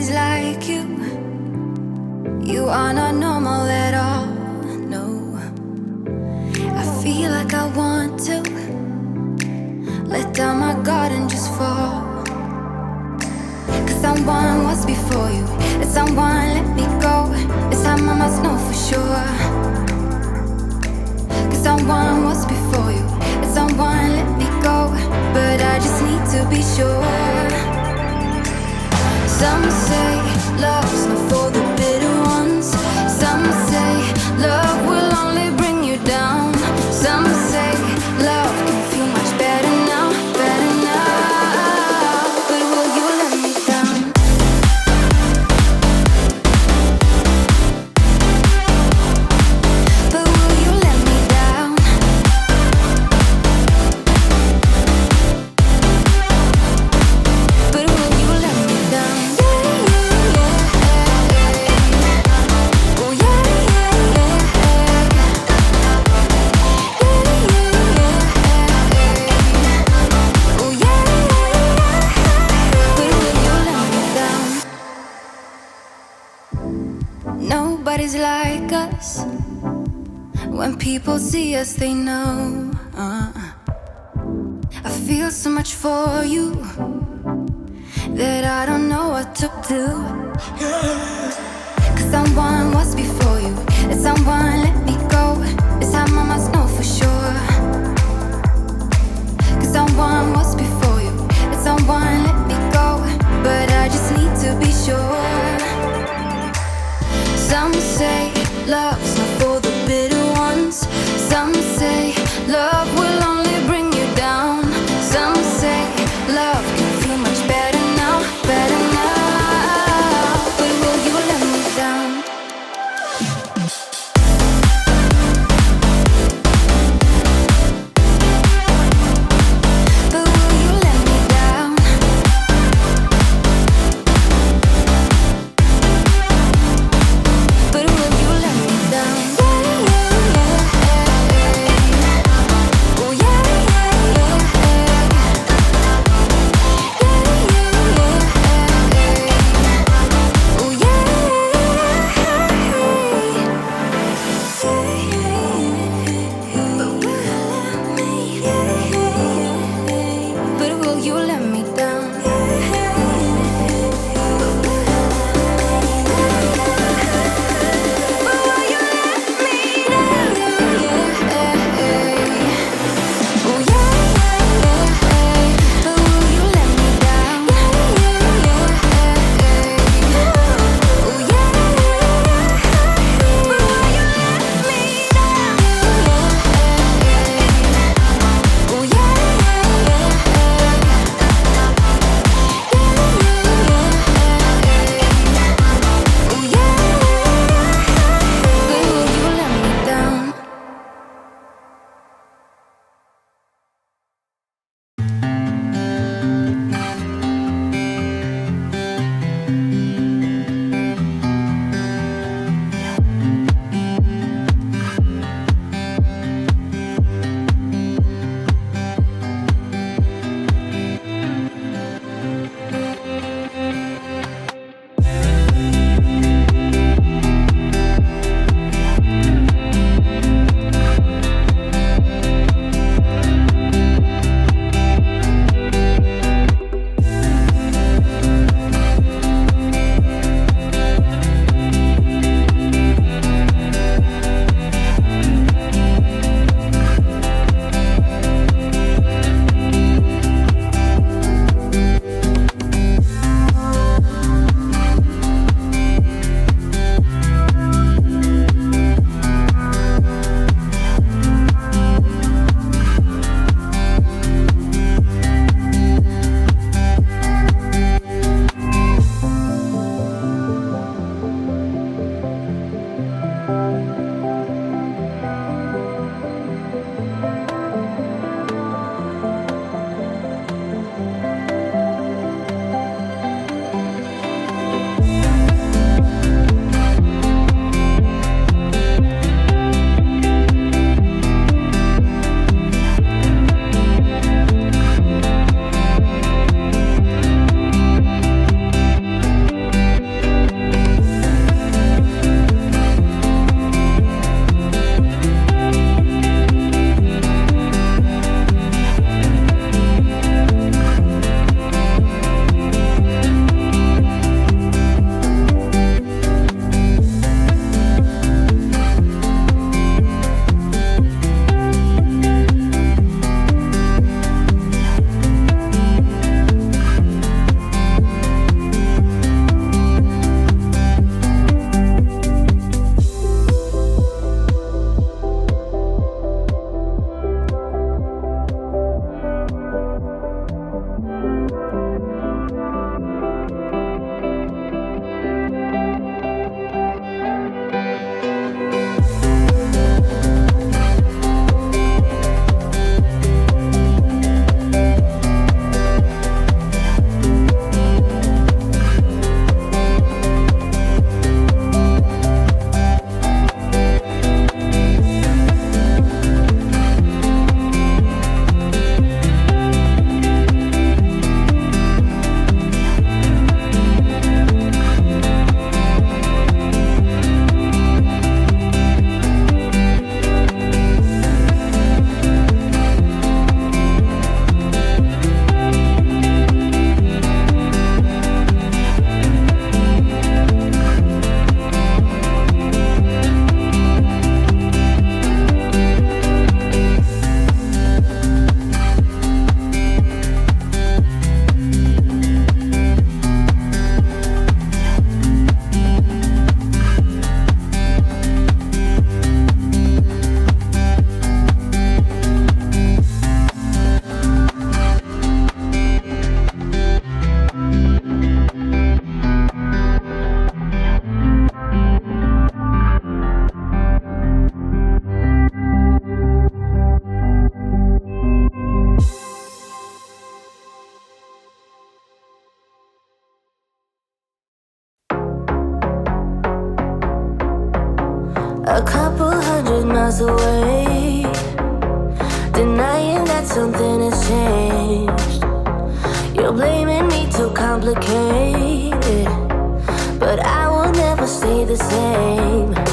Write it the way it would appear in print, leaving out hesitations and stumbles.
Nobody's like you. You are not normal at all, no. I feel like I want to let down my guard and just fall. Cause someone was before you, and someone let me go. This time I must know for sure. Cause someone was before you, and someone let me go. But I just need to be sure. Some say love's not for the bitter ones. Some say love will only bring you down. Some say love can feel much better now, better now. But will you let me down? But will you let me down? But will you let me down? Nobody's like us. When people see us, they know. I feel so much for you that I don't know what to do. Cause someone was before you, and someone let me go. This time I must know for sure. Cause someone was before you, and someone let me go. But I just need to be sure. Some say love's not for the bitter ones. Some say love will only bring you down. Some say love can feel much better now, better now. But will you let me down? complicated, but I will never stay the same.